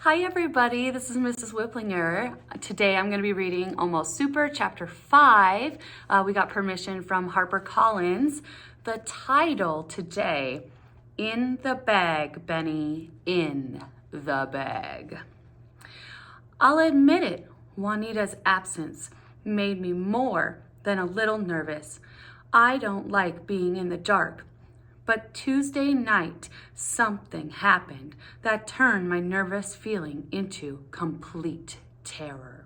Hi everybody, this is Mrs. Whiplinger. Today I'm going to be reading Almost Super, Chapter 5. We got permission from HarperCollins. The title today, In the Bag, Benny, in the bag. I'll admit it, Juanita's absence made me more than a little nervous. I don't like being in the dark. But Tuesday night, something happened that turned my nervous feeling into complete terror.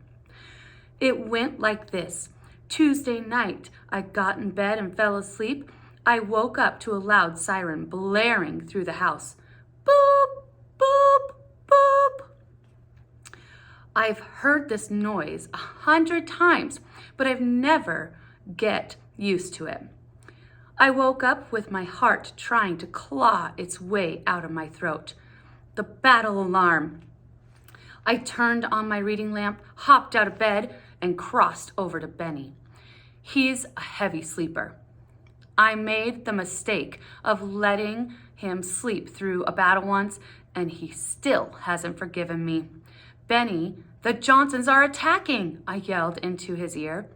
It went like this. Tuesday night, I got in bed and fell asleep. I woke up to a loud siren blaring through the house. Boop, boop, boop. I've heard this noise 100 times, but I've never get used to it. I woke up with my heart trying to claw its way out of my throat. The battle alarm. I turned on my reading lamp, hopped out of bed, and crossed over to Benny. He's a heavy sleeper. I made the mistake of letting him sleep through a battle once, and he still hasn't forgiven me. Benny, the Johnsons are attacking, I yelled into his ear.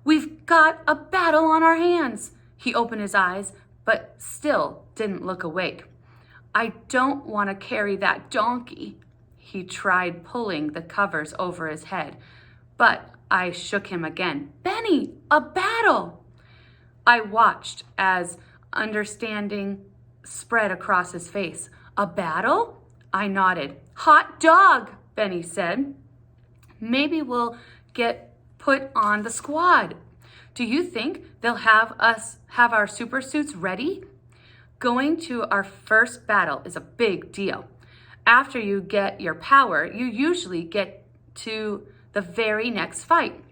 We've got a battle on our hands. He opened his eyes, but still didn't look awake. I don't want to carry that donkey. He tried pulling the covers over his head, but I shook him again. Benny, a battle! I watched as understanding spread across his face. A battle? I nodded. Hot dog, Benny said. Maybe we'll get put on the squad. Do you think they'll have us have our super suits ready? Going to our first battle is a big deal. After you get your power, you usually get to the very next fight.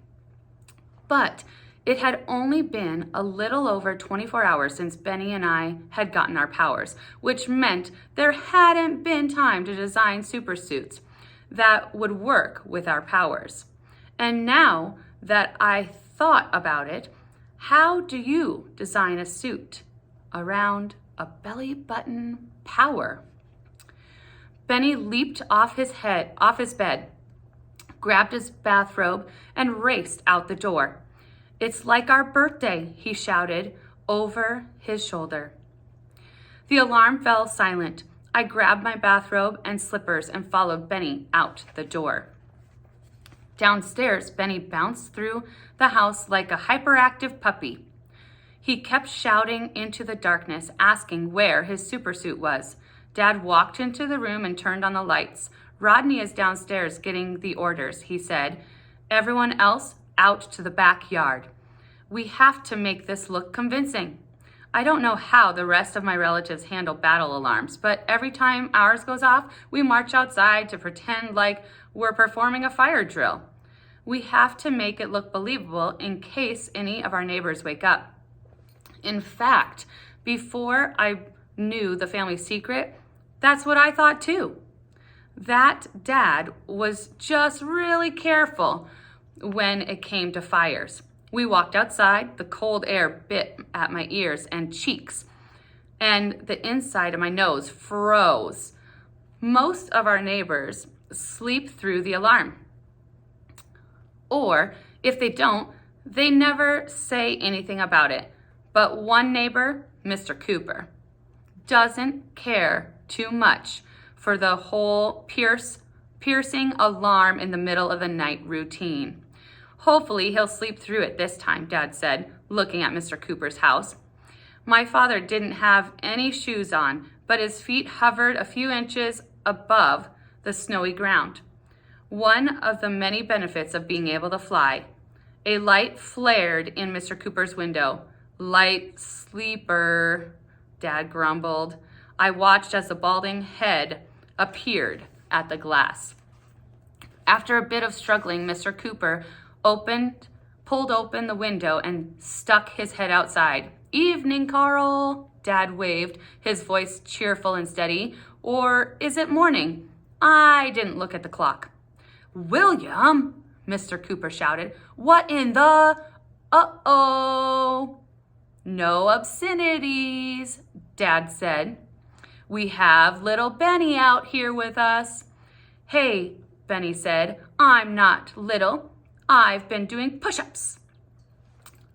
But it had only been a little over 24 hours since Benny and I had gotten our powers, which meant there hadn't been time to design super suits that would work with our powers. And now that I thought about it, how do you design a suit around a belly button power? Benny leaped off his bed, grabbed his bathrobe, and raced out the door. It's like our birthday, he shouted over his shoulder. The alarm fell silent. I grabbed my bathrobe and slippers and followed Benny out the door. Downstairs, Benny bounced through the house like a hyperactive puppy. He kept shouting into the darkness, asking where his supersuit was. Dad walked into the room and turned on the lights. Rodney is downstairs getting the orders, he said. Everyone else out to the backyard. We have to make this look convincing. I don't know how the rest of my relatives handle battle alarms, but every time ours goes off, we march outside to pretend like we're performing a fire drill. We have to make it look believable in case any of our neighbors wake up. In fact, before I knew the family secret, that's what I thought too. That Dad was just really careful when it came to fires. We walked outside, the cold air bit at my ears and cheeks, and the inside of my nose froze. Most of our neighbors sleep through the alarm. Or if they don't, they never say anything about it. But one neighbor, Mr. Cooper, doesn't care too much for the whole piercing alarm in the middle of the night routine. Hopefully he'll sleep through it this time, Dad said, looking at Mr. Cooper's house. My father didn't have any shoes on, but his feet hovered a few inches above the snowy ground. One of the many benefits of being able to fly. A light flared in Mr. Cooper's window. Light sleeper, Dad grumbled. I watched as the balding head appeared at the glass. After a bit of struggling, Mr. Cooper pulled open the window and stuck his head outside. Evening, Carl, Dad waved, his voice cheerful and steady. Or is it morning? I didn't look at the clock. William, Mr. Cooper shouted. What in the... Uh-oh. No obscenities, Dad said. We have little Benny out here with us. Hey, Benny said, I'm not little. I've been doing push-ups.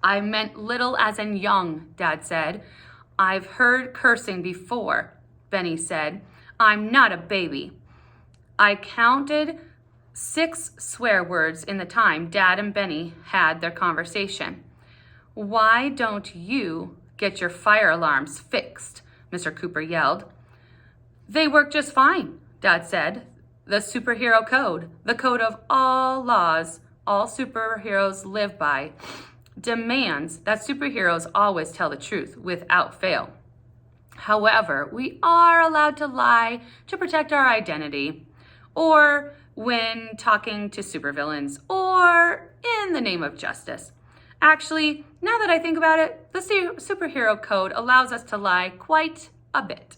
I meant little as in young, Dad said. I've heard cursing before, Benny said. I'm not a baby. I counted 6 swear words in the time Dad and Benny had their conversation. Why don't you get your fire alarms fixed? Mr. Cooper yelled. They work just fine, Dad said. The superhero code, the code of all laws all superheroes live by, demands that superheroes always tell the truth without fail. However, we are allowed to lie to protect our identity, or when talking to supervillains, or in the name of justice. Actually, now that I think about it, the superhero code allows us to lie quite a bit.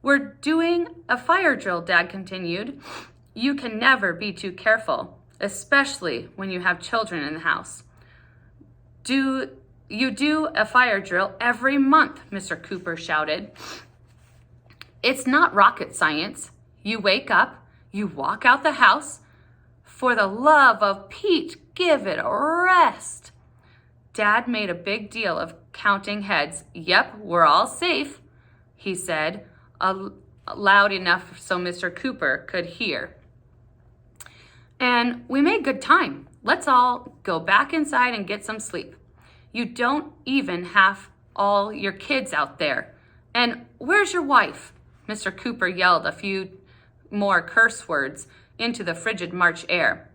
We're doing a fire drill, Dad continued. You can never be too careful, especially when you have children in the house. You do a fire drill every month, Mr. Cooper shouted. It's not rocket science. You wake up, you walk out the house. For the love of Pete, give it a rest. Dad made a big deal of counting heads. Yep, we're all safe, he said, loud enough so Mr. Cooper could hear. And we made good time. Let's all go back inside and get some sleep. You don't even have all your kids out there. And where's your wife? Mr. Cooper yelled a few more curse words into the frigid March air,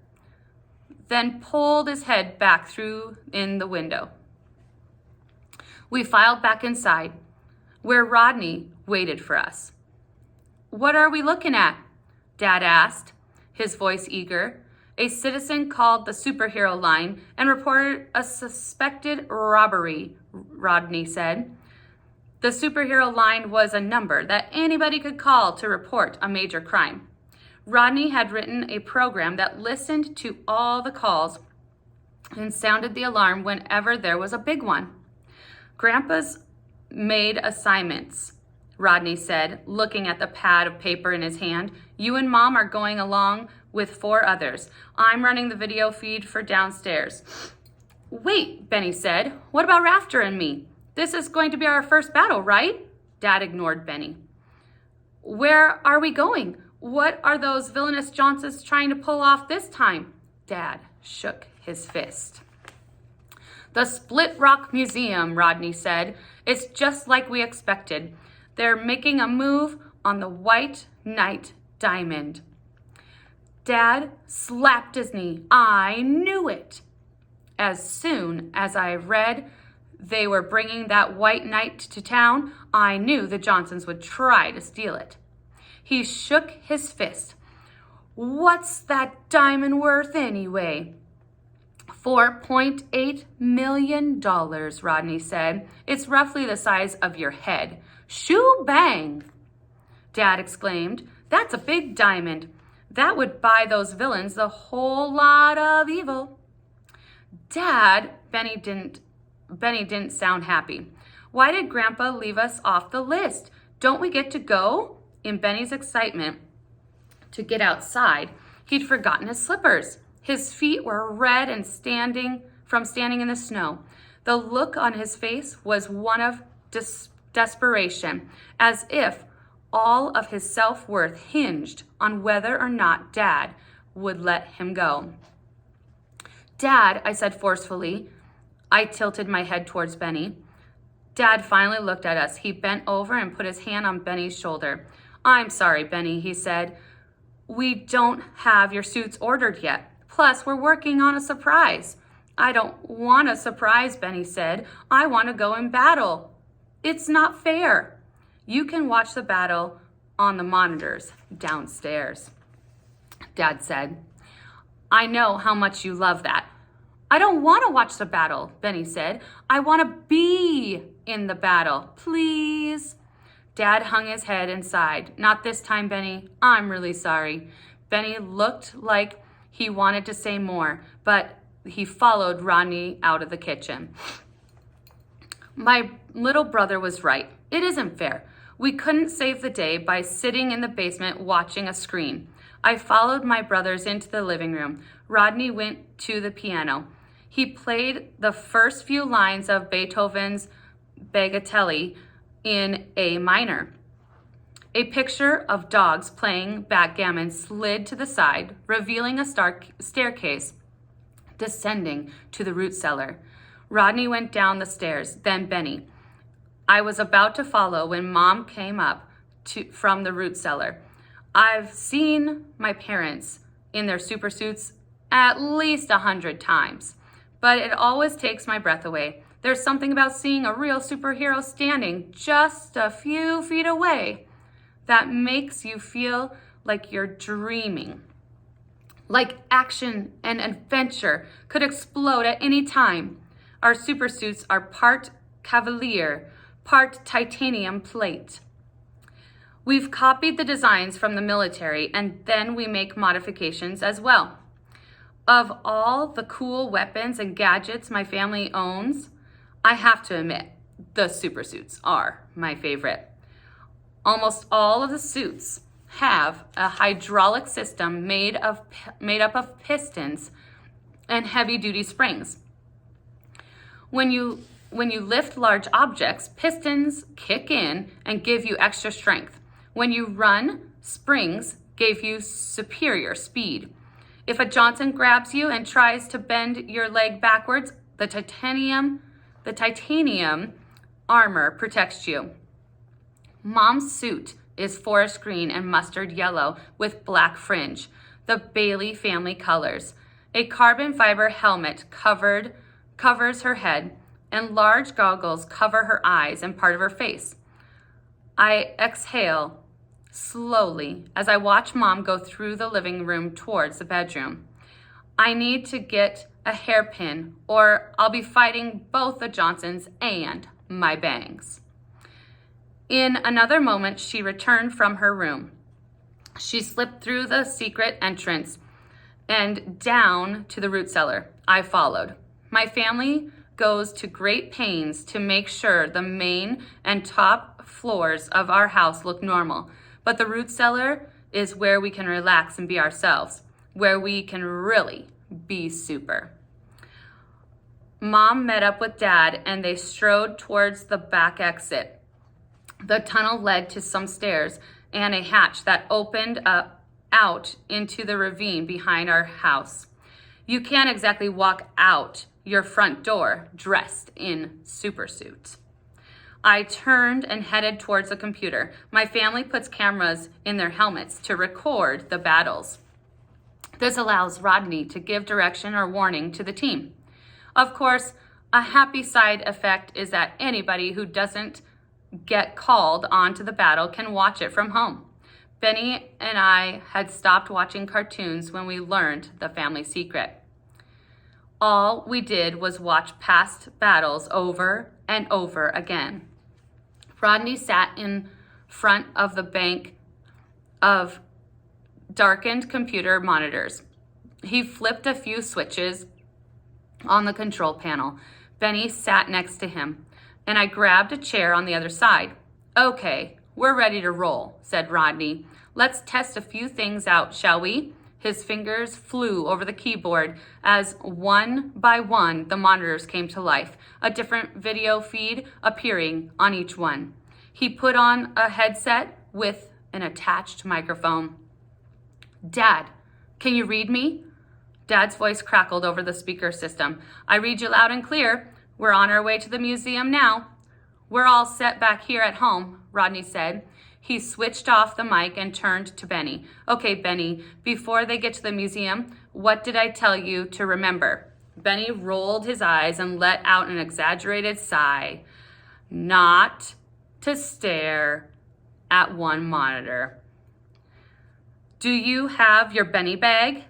then pulled his head back through in the window. We filed back inside, where Rodney waited for us. What are we looking at? Dad asked, his voice eager. A citizen called the superhero line and reported a suspected robbery, Rodney said. The superhero line was a number that anybody could call to report a major crime. Rodney had written a program that listened to all the calls and sounded the alarm whenever there was a big one. Grandpa's made assignments, Rodney said, looking at the pad of paper in his hand. You and Mom are going along with 4 others. I'm running the video feed for downstairs. Wait, Benny said. What about Rafter and me? This is going to be our first battle, right? Dad ignored Benny. Where are we going? What are those villainous Johnsons trying to pull off this time? Dad shook his fist. The Split Rock Museum, Rodney said. It's just like we expected. They're making a move on the White Knight Diamond. Dad slapped his knee. I knew it. As soon as I read they were bringing that White Knight to town, I knew the Johnsons would try to steal it. He shook his fist. What's that diamond worth anyway? $4.8 million, Rodney said. It's roughly the size of your head. Shoo bang! Dad exclaimed. That's a big diamond. That would buy those villains a whole lot of evil. Dad, Benny didn't sound happy. Why did Grandpa leave us off the list? Don't we get to go? In Benny's excitement to get outside, he'd forgotten his slippers. His feet were red and standing in the snow. The look on his face was one of desperation, as if all of his self-worth hinged on whether or not Dad would let him go. Dad, I said forcefully. I tilted my head towards Benny. Dad finally looked at us. He bent over and put his hand on Benny's shoulder. I'm sorry, Benny, he said. We don't have your suits ordered yet. Plus, we're working on a surprise. I don't want a surprise, Benny said. I want to go in battle. It's not fair. You can watch the battle on the monitors downstairs, Dad said. I know how much you love that. I don't want to watch the battle, Benny said. I want to be in the battle, please. Dad hung his head and sighed. Not this time, Benny. I'm really sorry. Benny looked like he wanted to say more, but he followed Rodney out of the kitchen. My little brother was right. It isn't fair. We couldn't save the day by sitting in the basement watching a screen. I followed my brothers into the living room. Rodney went to the piano. He played the first few lines of Beethoven's Bagatelle in A minor. A picture of dogs playing backgammon slid to the side, revealing a staircase descending to the root cellar. Rodney went down the stairs, then Benny. I was about to follow when Mom came up from the root cellar. I've seen my parents in their super suits at least 100 times, but it always takes my breath away. There's something about seeing a real superhero standing just a few feet away that makes you feel like you're dreaming. Like action and adventure could explode at any time. Our supersuits are part Cavalier, part titanium plate. We've copied the designs from the military, and then we make modifications as well. Of all the cool weapons and gadgets my family owns, I have to admit, the supersuits are my favorite. Almost all of the suits have a hydraulic system made up of pistons and heavy-duty springs. When you lift large objects, pistons kick in and give you extra strength. When you run, springs give you superior speed. If a Johnson grabs you and tries to bend your leg backwards, the titanium armor protects you. Mom's suit is forest green and mustard yellow with black fringe, the Bailey family colors. A carbon fiber helmet covers her head, and large goggles cover her eyes and part of her face. I exhale slowly as I watch Mom go through the living room towards the bedroom. I need to get a hairpin or I'll be fighting both the Johnsons and my bangs. In another moment, she returned from her room. She slipped through the secret entrance and down to the root cellar. I followed. My family goes to great pains to make sure the main and top floors of our house look normal, but the root cellar is where we can relax and be ourselves, where we can really be super. Mom met up with Dad and they strode towards the back exit. The tunnel led to some stairs and a hatch that opened up out into the ravine behind our house. You can't exactly walk out your front door dressed in supersuits. I turned and headed towards the computer. My family puts cameras in their helmets to record the battles. This allows Rodney to give direction or warning to the team. Of course, a happy side effect is that anybody who doesn't get called onto the battle can watch it from home. Benny and I had stopped watching cartoons when we learned the family secret. All we did was watch past battles over and over again. Rodney sat in front of the bank of darkened computer monitors. He flipped a few switches on the control panel. Benny sat next to him, and I grabbed a chair on the other side. Okay, we're ready to roll, said Rodney. Let's test a few things out, shall we? His fingers flew over the keyboard as one by one the monitors came to life, a different video feed appearing on each one. He put on a headset with an attached microphone. Dad, can you read me? Dad's voice crackled over the speaker system. I read you loud and clear. We're on our way to the museum now. We're all set back here at home, Rodney said. He switched off the mic and turned to Benny. Okay, Benny, before they get to the museum, what did I tell you to remember? Benny rolled his eyes and let out an exaggerated sigh. Not to stare at one monitor. Do you have your Benny bag?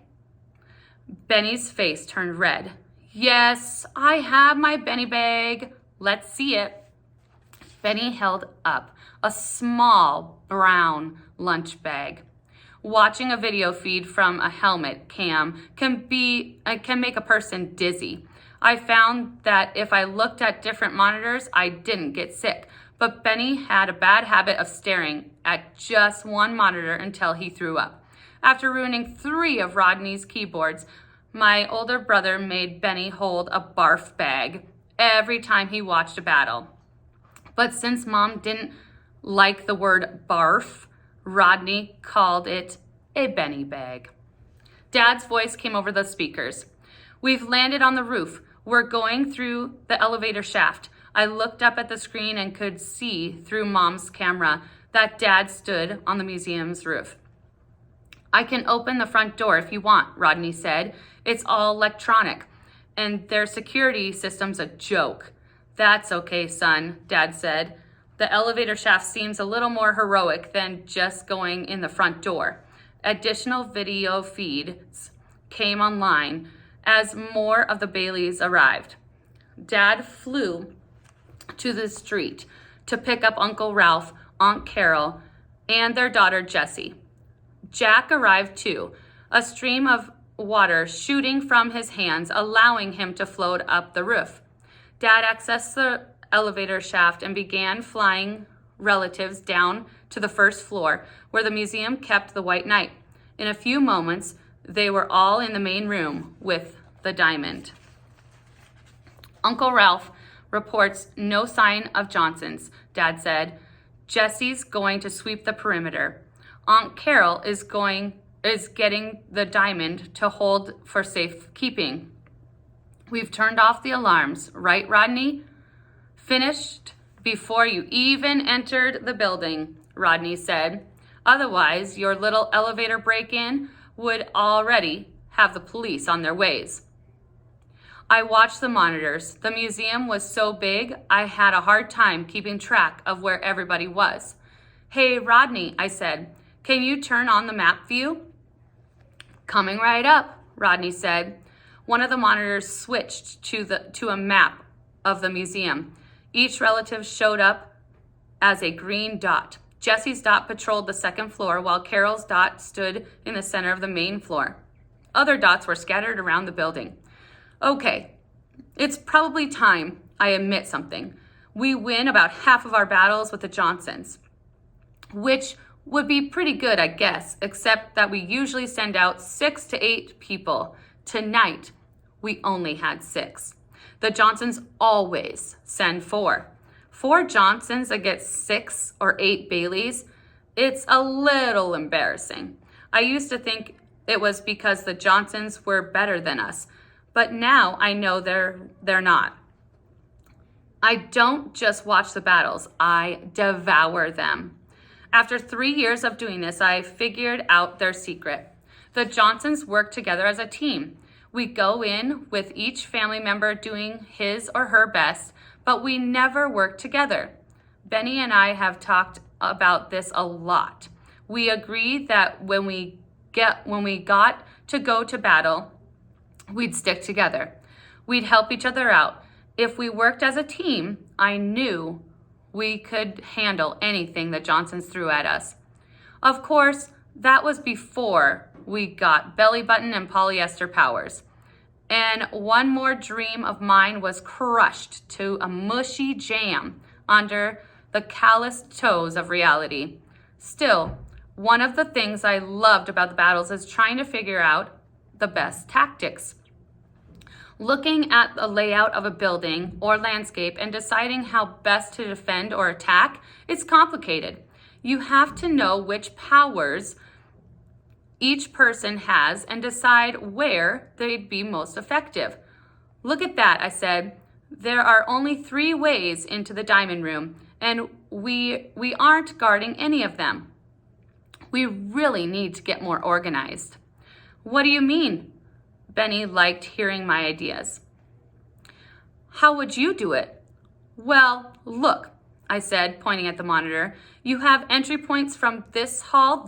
Benny's face turned red. Yes, I have my Benny bag. Let's see it. Benny held up a small brown lunch bag. Watching a video feed from a helmet cam can make a person dizzy. I found that if I looked at different monitors, I didn't get sick, but Benny had a bad habit of staring at just one monitor until he threw up. After ruining 3 of Rodney's keyboards, my older brother made Benny hold a barf bag every time he watched a battle. But since Mom didn't like the word barf, Rodney called it a Benny bag. Dad's voice came over the speakers. We've landed on the roof. We're going through the elevator shaft. I looked up at the screen and could see through Mom's camera that Dad stood on the museum's roof. I can open the front door if you want, Rodney said. It's all electronic, and their security system's a joke. That's okay, son, Dad said. The elevator shaft seems a little more heroic than just going in the front door. Additional video feeds came online as more of the Baileys arrived. Dad flew to the street to pick up Uncle Ralph, Aunt Carol, and their daughter Jessie. Jack arrived too, a stream of water shooting from his hands, allowing him to float up the roof. Dad accessed the elevator shaft and began flying relatives down to the first floor, where the museum kept the White Knight. In a few moments, they were all in the main room with the diamond. Uncle Ralph reports no sign of Johnson's, Dad said. Jessie's going to sweep the perimeter. Aunt Carol is getting the diamond to hold for safekeeping. We've turned off the alarms, right, Rodney? Finished before you even entered the building, Rodney said. Otherwise, your little elevator break-in would already have the police on their ways. I watched the monitors. The museum was so big, I had a hard time keeping track of where everybody was. Hey, Rodney, I said, can you turn on the map view? Coming right up, Rodney said. One of the monitors switched to a map of the museum. Each relative showed up as a green dot. Jessie's dot patrolled the second floor, while Carol's dot stood in the center of the main floor. Other dots were scattered around the building. Okay, it's probably time I admit something. We win about half of our battles with the Johnsons, which would be pretty good, I guess, except that we usually send out 6 to 8 people. Tonight, we only had 6. The Johnsons always send 4. 4 Johnsons against 6 or 8 Baileys, it's a little embarrassing. I used to think it was because the Johnsons were better than us, but now I know they're not. I don't just watch the battles, I devour them. After 3 years of doing this, I figured out their secret. The Johnsons work together as a team. We go in with each family member doing his or her best, but we never work together. Benny and I have talked about this a lot. We agreed that when we got to go to battle, we'd stick together. We'd help each other out. If we worked as a team, I knew we could handle anything the Johnsons threw at us. Of course, that was before we got belly button and polyester powers. And one more dream of mine was crushed to a mushy jam under the calloused toes of reality. Still, one of the things I loved about the battles is trying to figure out the best tactics. Looking at the layout of a building or landscape and deciding how best to defend or attack, it's complicated. You have to know which powers each person has and decide where they'd be most effective. Look at that, I said. There are only 3 ways into the diamond room, and we aren't guarding any of them. We really need to get more organized. What do you mean? Benny liked hearing my ideas. How would you do it? Well, look, I said, pointing at the monitor. You have entry points from this hall,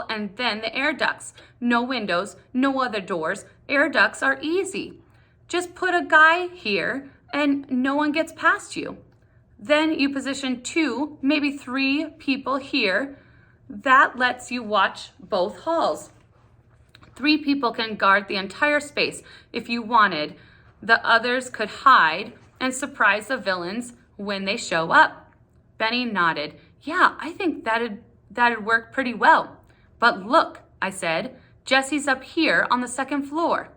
and then the air ducts. No windows, no other doors. Air ducts are easy. Just put a guy here and no one gets past you. Then you position 2, maybe 3 people here. That lets you watch both halls. 3 people can guard the entire space if you wanted. The others could hide and surprise the villains when they show up. Benny nodded. Yeah, I think that'd work pretty well. But look, I said, Jessie's up here on the second floor.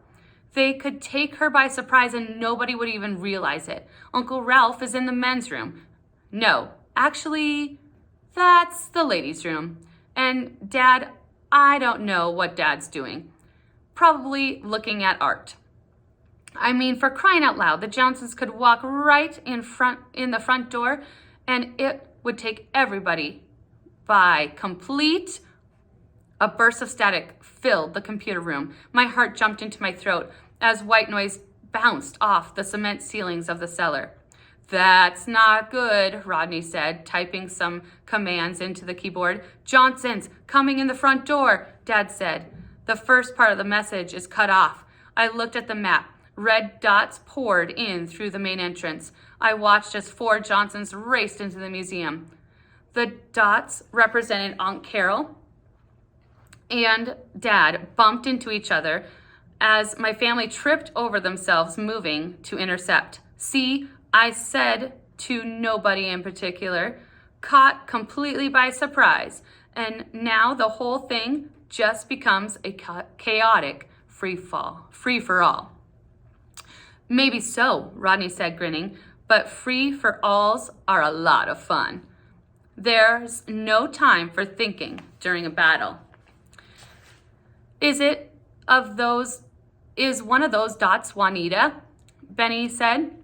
They could take her by surprise and nobody would even realize it. Uncle Ralph is in the men's room. No, actually, that's the ladies' room. And Dad, I don't know what Dad's doing. Probably looking at art. I mean, for crying out loud, the Johnsons could walk right in the front door and it would take everybody by complete. A burst of static filled the computer room. My heart jumped into my throat as white noise bounced off the cement ceilings of the cellar. That's not good, Rodney said, typing some commands into the keyboard. Johnson's coming in the front door, Dad said. The first part of the message is cut off. I looked at the map. Red dots poured in through the main entrance. I watched as 4 Johnsons raced into the museum. The dots represented Aunt Carol and Dad bumped into each other as my family tripped over themselves moving to intercept. See, I said to nobody in particular, caught completely by surprise, and now the whole thing just becomes a chaotic free-for-all. Maybe so, Rodney said, grinning, but free-for-alls are a lot of fun. There's no time for thinking during a battle. Is one of those dots Juanita? Benny said.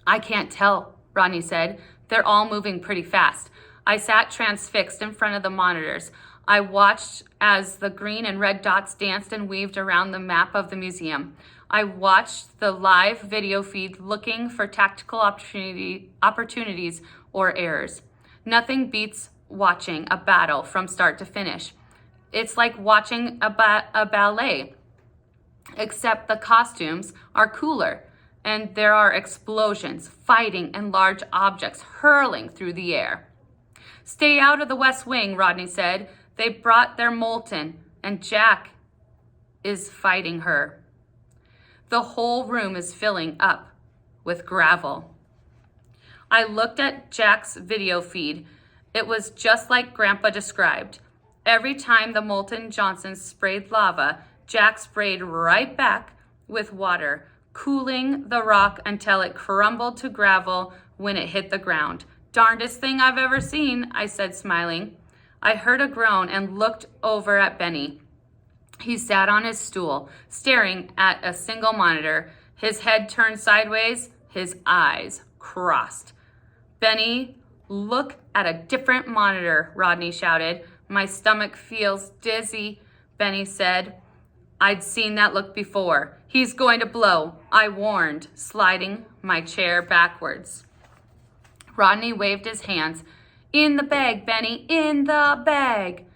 I can't tell, Rodney said. They're all moving pretty fast. I sat transfixed in front of the monitors. I watched as the green and red dots danced and weaved around the map of the museum. I watched the live video feed looking for tactical opportunities or errors. Nothing beats watching a battle from start to finish. It's like watching a ballet, except the costumes are cooler and there are explosions, fighting, and large objects hurling through the air. Stay out of the West Wing, Rodney said. They brought their Molten, and Jack is fighting her. The whole room is filling up with gravel. I looked at Jack's video feed. It was just like Grandpa described. Every time the Molten Johnsons sprayed lava, Jack sprayed right back with water, cooling the rock until it crumbled to gravel when it hit the ground. Darndest thing I've ever seen, I said, smiling. I heard a groan and looked over at Benny. He sat on his stool, staring at a single monitor, his head turned sideways, his eyes crossed. Benny, look at a different monitor, Rodney shouted. My stomach feels dizzy, Benny said. I'd seen that look before. He's going to blow, I warned, sliding my chair backwards. Rodney waved his hands. In the bag, Benny, in the bag.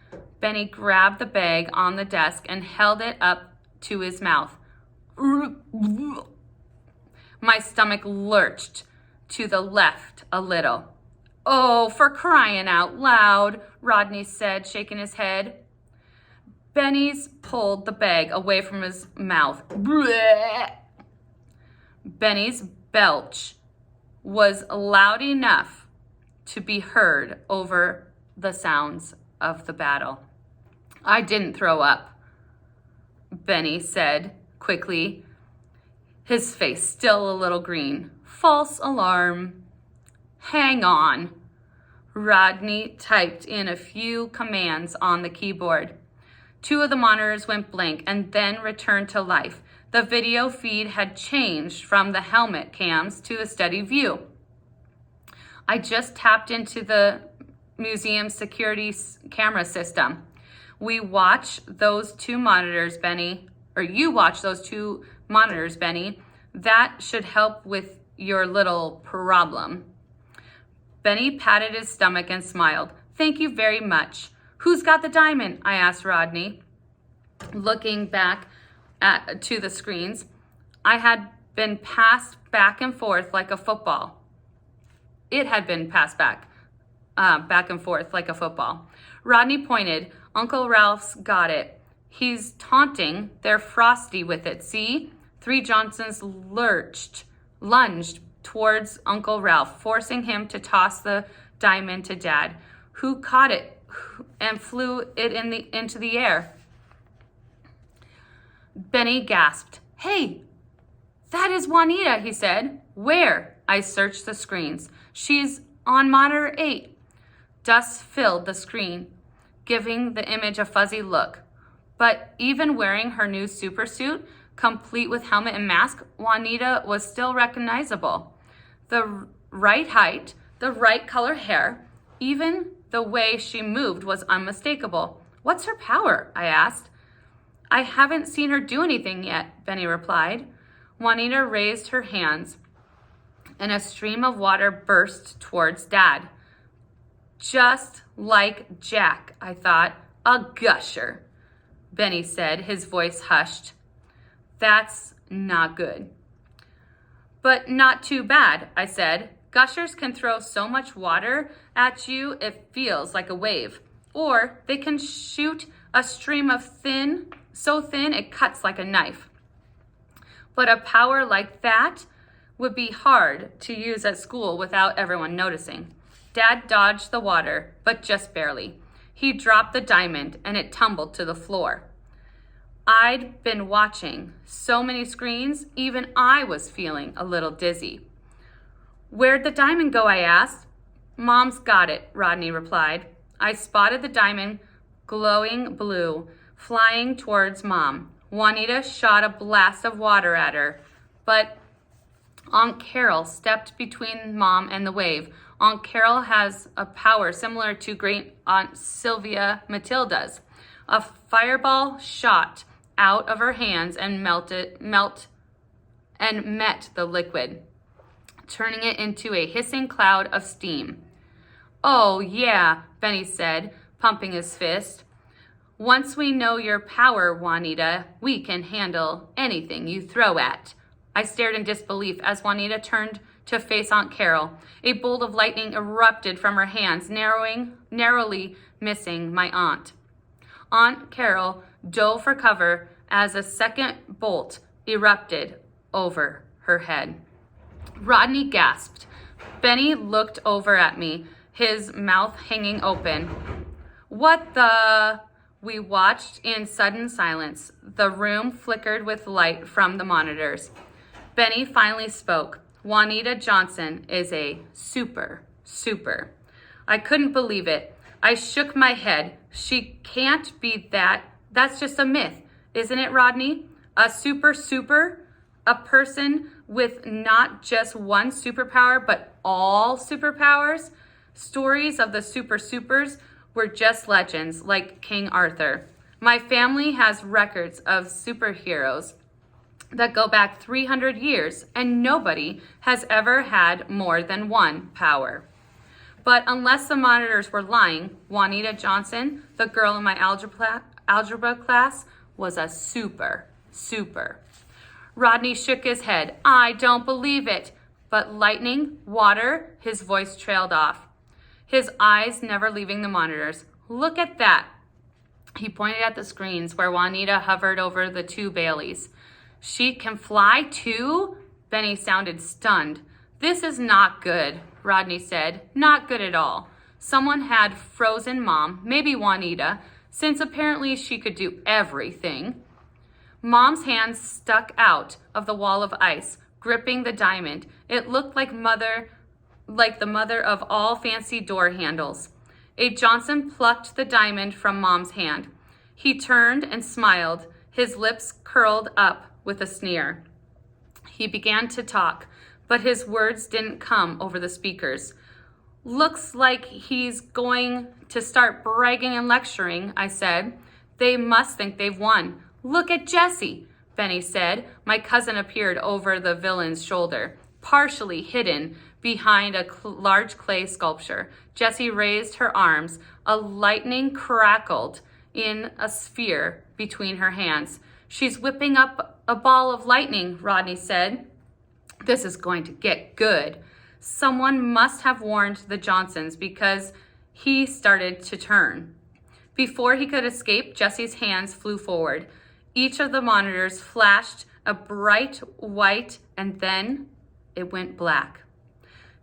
Benny grabbed the bag on the desk and held it up to his mouth. My stomach lurched to the left a little. Oh, for crying out loud, Rodney said, shaking his head. Benny's pulled the bag away from his mouth. Benny's belch was loud enough to be heard over the sounds of the battle. I didn't throw up, Benny said quickly, his face still a little green. False alarm. Hang on. Rodney typed in a few commands on the keyboard. 2 of the monitors went blank and then returned to life. The video feed had changed from the helmet cams to a steady view. I just tapped into the museum security camera system. We watch those 2 monitors, Benny, or you watch those 2 monitors, Benny. That should help with your little problem. Benny patted his stomach and smiled. Thank you very much. Who's got the diamond? I asked Rodney, looking back to the screens. I had been passed back and forth like a football. It had been passed back and forth like a football. Rodney pointed. Uncle Ralph's got it. He's taunting their Frosty with it. See? 3 Johnsons lunged towards Uncle Ralph, forcing him to toss the diamond to Dad. Who caught it and flew it into the air? Benny gasped. Hey, that is Juanita, he said. Where? I searched the screens. She's on monitor 8. Dust filled the screen, giving the image a fuzzy look. But even wearing her new supersuit, complete with helmet and mask, Juanita was still recognizable. The right height, the right color hair, even the way she moved was unmistakable. What's her power? I asked. I haven't seen her do anything yet, Benny replied. Juanita raised her hands, and a stream of water burst towards Dad. Just like Jack, I thought. A gusher, Benny said, his voice hushed. That's not good. But not too bad, I said. Gushers can throw so much water at you it feels like a wave. Or they can shoot a stream of so thin it cuts like a knife. But a power like that would be hard to use at school without everyone noticing. Dad dodged the water, but just barely. He dropped the diamond and it tumbled to the floor. I'd been watching so many screens, even I was feeling a little dizzy. Where'd the diamond go? I asked. Mom's got it, Rodney replied. I spotted the diamond, glowing blue, flying towards Mom. Juanita shot a blast of water at her, but Aunt Carol stepped between Mom and the wave. Aunt Carol has a power similar to Great Aunt Sylvia Matilda's. A fireball shot out of her hands and met the liquid, turning it into a hissing cloud of steam. Oh, yeah, Benny said, pumping his fist. Once we know your power, Juanita, we can handle anything you throw at. I stared in disbelief as Juanita turned to face Aunt Carol. A bolt of lightning erupted from her hands, narrowly missing my aunt. Aunt Carol dove for cover as a second bolt erupted over her head. Rodney gasped. Benny looked over at me, his mouth hanging open. What the... We watched in sudden silence. The room flickered with light from the monitors. Benny finally spoke. Juanita Johnson is a super. I couldn't believe it. I shook my head. She can't be that. That's just a myth, isn't it, Rodney? A super, a person with not just one superpower, but all superpowers? Stories of the supers were just legends, like King Arthur. My family has records of superheroes that go back 300 years, and nobody has ever had more than one power. But unless the monitors were lying, Juanita Johnson, the girl in my algebra class, was a super. Rodney shook his head. I don't believe it. But lightning, water, his voice trailed off, his eyes never leaving the monitors. Look at that. He pointed at the screens where Juanita hovered over the two Baileys. She can fly too? Benny sounded stunned. This is not good, Rodney said. Not good at all. Someone had frozen Mom, maybe Juanita, since apparently she could do everything. Mom's hands stuck out of the wall of ice, gripping the diamond. It looked like the mother of all fancy door handles. A Johnson plucked the diamond from Mom's hand. He turned and smiled, his lips curled up with a sneer. He began to talk, but his words didn't come over the speakers. Looks like he's going to start bragging and lecturing, I said. They must think they've won. Look at Jessie, Benny said. My cousin appeared over the villain's shoulder, partially hidden behind a large clay sculpture. Jessie raised her arms. A lightning crackled in a sphere between her hands. She's whipping up a ball of lightning, Rodney said. This is going to get good. Someone must have warned the Johnsons because he started to turn. Before he could escape, Jessie's hands flew forward. Each of the monitors flashed a bright white, and then it went black.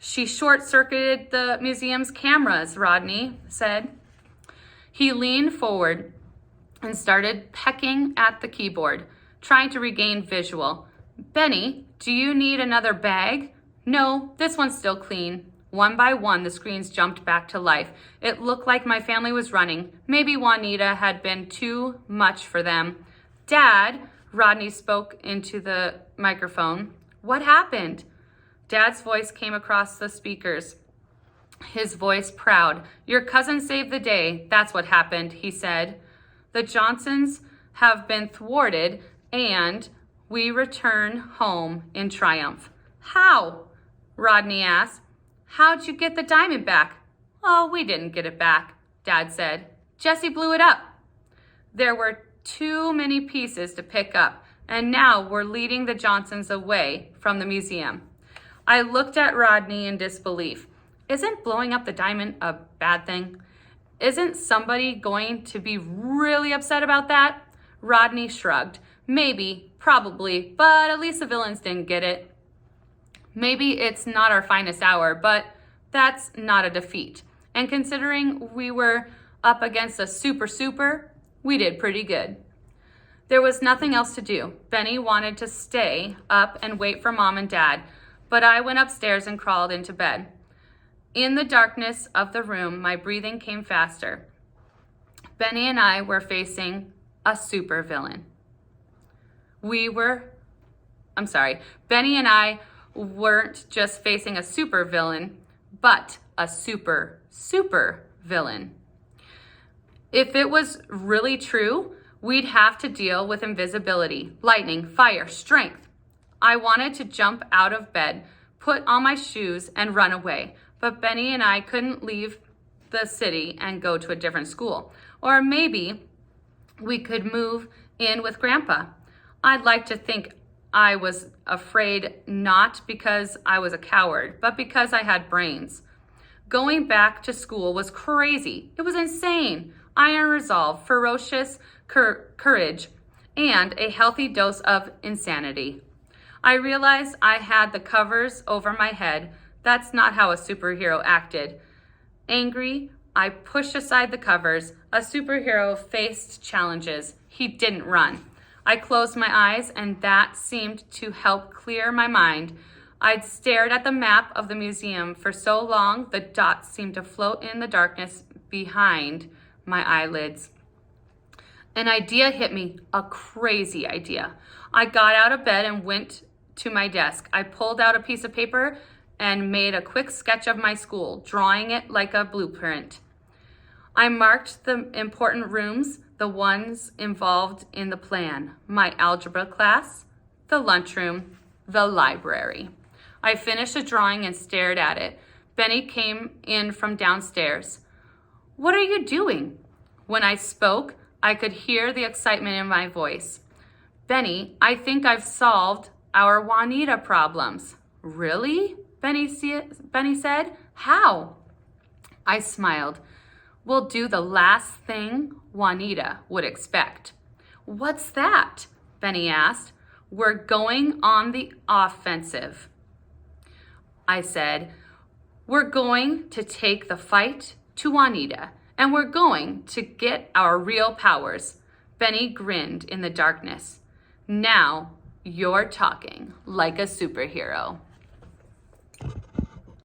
She short-circuited the museum's cameras, Rodney said. He leaned forward and started pecking at the keyboard, trying to regain visual. Benny, do you need another bag? No, this one's still clean. One by one, the screens jumped back to life. It looked like my family was running. Maybe Juanita had been too much for them. Dad, Rodney spoke into the microphone. What happened? Dad's voice came across the speakers. His voice proud. Your cousin saved the day. That's what happened, he said. The Johnsons have been thwarted and we return home in triumph. How? Rodney asked. How'd you get the diamond back? Oh, we didn't get it back, Dad said. Jesse blew it up. There were too many pieces to pick up, and now we're leading the Johnsons away from the museum. I looked at Rodney in disbelief. Isn't blowing up the diamond a bad thing? Isn't somebody going to be really upset about that? Rodney shrugged. Maybe, probably, but at least the villains didn't get it. Maybe it's not our finest hour, but that's not a defeat. And considering we were up against a super, we did pretty good. There was nothing else to do. Benny wanted to stay up and wait for Mom and Dad, but I went upstairs and crawled into bed. In the darkness of the room, my breathing came faster. Benny and I were facing a super villain. Benny and I weren't just facing a super villain, but a super villain. If it was really true, we'd have to deal with invisibility, lightning, fire, strength. I wanted to jump out of bed, put on my shoes, and run away. But Benny and I couldn't leave the city and go to a different school. Or maybe we could move in with Grandpa. I'd like to think I was afraid not because I was a coward, but because I had brains. Going back to school was crazy. It was insane. Iron resolve, ferocious courage, and a healthy dose of insanity. I realized I had the covers over my head. That's not how a superhero acted. Angry, I pushed aside the covers. A superhero faced challenges. He didn't run. I closed my eyes, and that seemed to help clear my mind. I'd stared at the map of the museum for so long, the dots seemed to float in the darkness behind my eyelids. An idea hit me, a crazy idea. I got out of bed and went to my desk. I pulled out a piece of paper and made a quick sketch of my school, drawing it like a blueprint. I marked the important rooms, the ones involved in the plan. My algebra class, the lunchroom, the library. I finished the drawing and stared at it. Benny came in from downstairs. What are you doing? When I spoke, I could hear the excitement in my voice. Benny, I think I've solved our Juanita problems. Really? Benny said. How? I smiled. We'll do the last thing Juanita would expect. What's that? Benny asked. We're going on the offensive. I said, we're going to take the fight to Juanita, and we're going to get our real powers. Benny grinned in the darkness. Now you're talking like a superhero.